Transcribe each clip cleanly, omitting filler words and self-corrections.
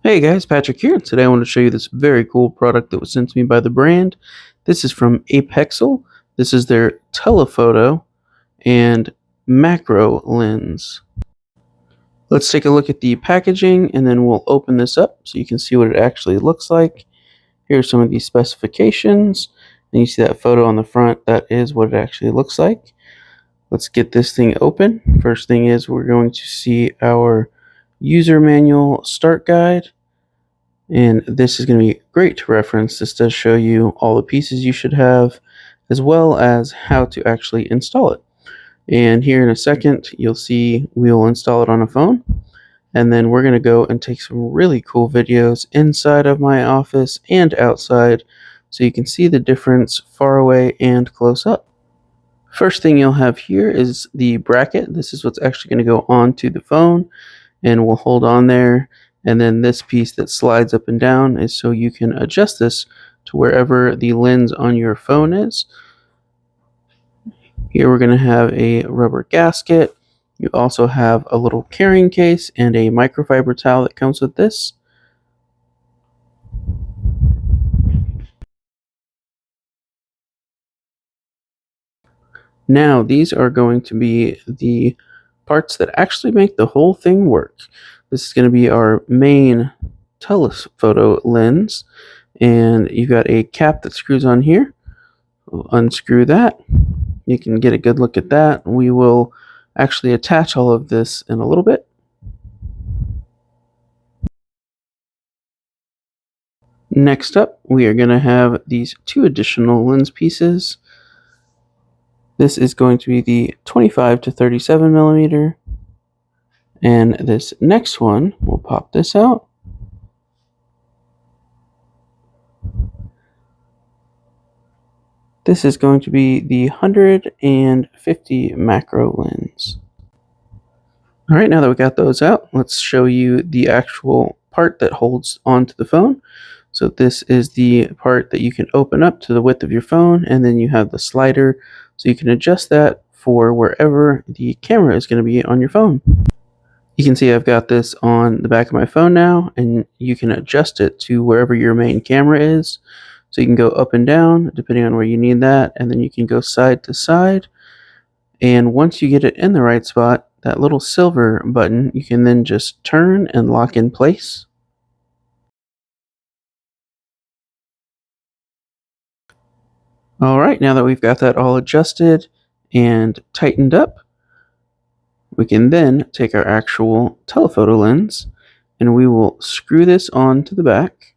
Hey guys, Patrick here. Today I want to show you this very cool product that was sent to me by the brand. This is from Apexel. This is their telephoto and macro lens. Let's take a look at the packaging and then we'll open this up so you can see what it actually looks like. Here are some of the specifications. And you see that photo on the front. That is what it actually looks like. Let's get this thing open. First thing is we're going to see our user manual start guide. And this is going to be great to reference. This does show you all the pieces you should have, as well as how to actually install it. And here in a second, you'll see we'll install it on a phone. And then we're going to go and take some really cool videos inside of my office and outside, so you can see the difference far away and close up. First thing you'll have here is the bracket. This is what's actually going to go onto the phone, and we'll hold on there. And then this piece that slides up and down is so you can adjust this to wherever the lens on your phone is. Here we're going to have a rubber gasket. You also have a little carrying case and a microfiber towel that comes with this. Now these are going to be the parts that actually make the whole thing work. This is going to be our main telephoto lens, and you've got a cap that screws on here. We'll unscrew that. You can get a good look at that. We will actually attach all of this in a little bit. Next up, we are going to have these two additional lens pieces. This is going to be the 25 to 37 millimeter. And this next one, we'll pop this out. This is going to be the 150 macro lens. All right, now that we got those out, let's show you the actual part that holds onto the phone. So this is the part that you can open up to the width of your phone, and then you have the slider, so you can adjust that for wherever the camera is going to be on your phone. You can see I've got this on the back of my phone now, and you can adjust it to wherever your main camera is. So you can go up and down depending on where you need that, and then you can go side to side. And once you get it in the right spot, that little silver button, you can then just turn and lock in place. All right, now that we've got that all adjusted and tightened up, we can then take our actual telephoto lens and we will screw this onto the back.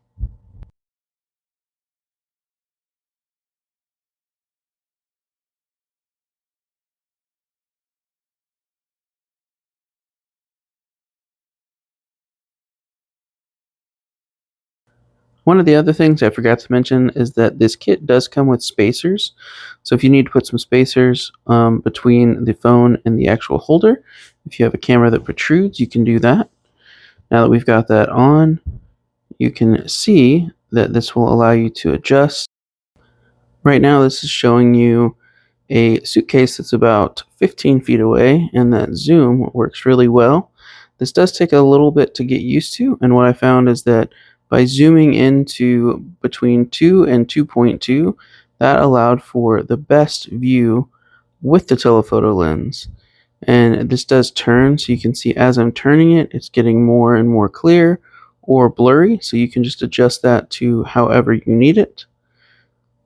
One of the other things I forgot to mention is that this kit does come with spacers. So if you need to put some spacers between the phone and the actual holder, if you have a camera that protrudes, you can do that. Now that we've got that on, you can see that this will allow you to adjust. Right now this is showing you a suitcase that's about 15 feet away, and that zoom works really well. This does take a little bit to get used to, and what I found is that by zooming into between 2 and 2.2, that allowed for the best view with the telephoto lens. And this does turn, so you can see as I'm turning it, it's getting more and more clear or blurry, so you can just adjust that to however you need it.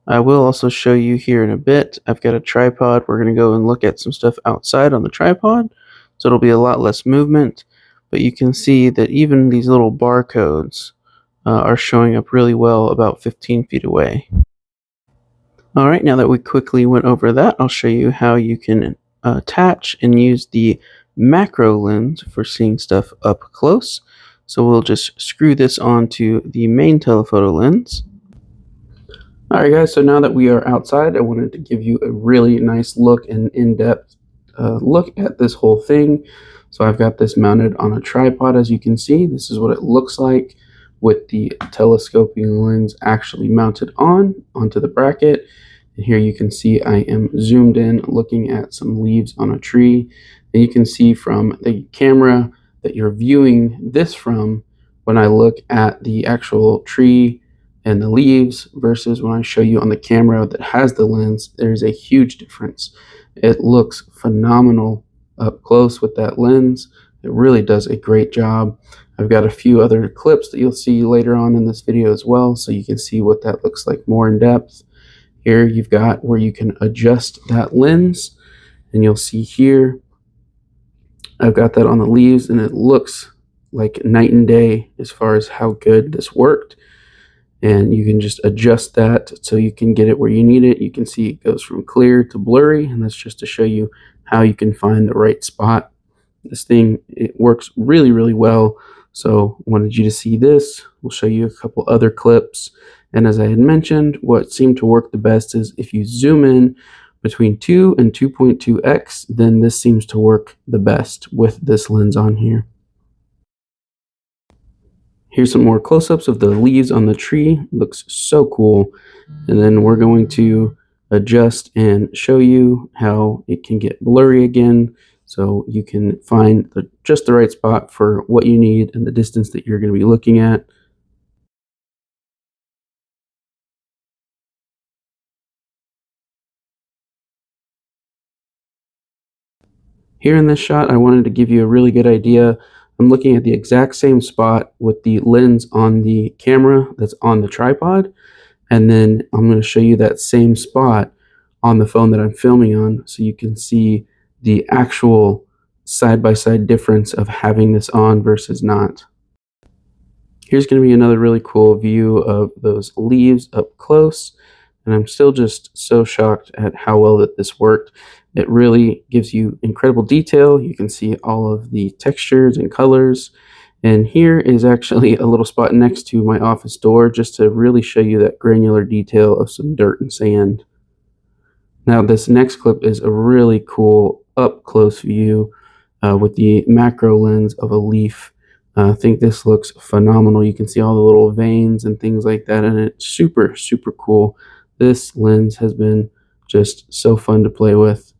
I will also show you here in a bit. I've got a tripod. We're going to go and look at some stuff outside on the tripod, so it'll be a lot less movement. But you can see that even these little barcodes are showing up really well about 15 feet away. All right, now that we quickly went over that, I'll show you how you can attach and use the macro lens for seeing stuff up close. So we'll just screw this onto the main telephoto lens. Alright guys, so now that we are outside, I wanted to give you a really nice look and in-depth look at this whole thing. So I've got this mounted on a tripod, as you can see. This is what it looks like with the telescoping lens actually mounted onto the bracket. And here you can see I am zoomed in looking at some leaves on a tree. And you can see from the camera that you're viewing this from when I look at the actual tree and the leaves versus when I show you on the camera that has the lens, there's a huge difference. It looks phenomenal up close with that lens. It really does a great job. I've got a few other clips that you'll see later on in this video as well, so you can see what that looks like more in depth. Here you've got where you can adjust that lens, and you'll see here I've got that on the leaves, and it looks like night and day as far as how good this worked. And you can just adjust that so you can get it where you need it. You can see it goes from clear to blurry, and that's just to show you how you can find the right spot. This thing, it works really, really well. So wanted you to see this. We'll show you a couple other clips. And as I had mentioned, what seemed to work the best is if you zoom in between 2 and 2.2x, then this seems to work the best with this lens on here. Here's some more close-ups of the leaves on the tree. Looks so cool. And then we're going to adjust and show you how it can get blurry again, so you can find just the right spot for what you need and the distance that you're going to be looking at. Here in this shot, I wanted to give you a really good idea. I'm looking at the exact same spot with the lens on the camera that's on the tripod, and then I'm going to show you that same spot on the phone that I'm filming on, so you can see the actual side-by-side difference of having this on versus not. Here's going to be another really cool view of those leaves up close, and I'm still just so shocked at how well that this worked. It really gives you incredible detail. You can see all of the textures and colors, and here is actually a little spot next to my office door just to really show you that granular detail of some dirt and sand. Now this next clip is a really cool up close view with the macro lens of a leaf. I think this looks phenomenal. You can see all the little veins and things like that, and it's super, super cool. This lens has been just so fun to play with.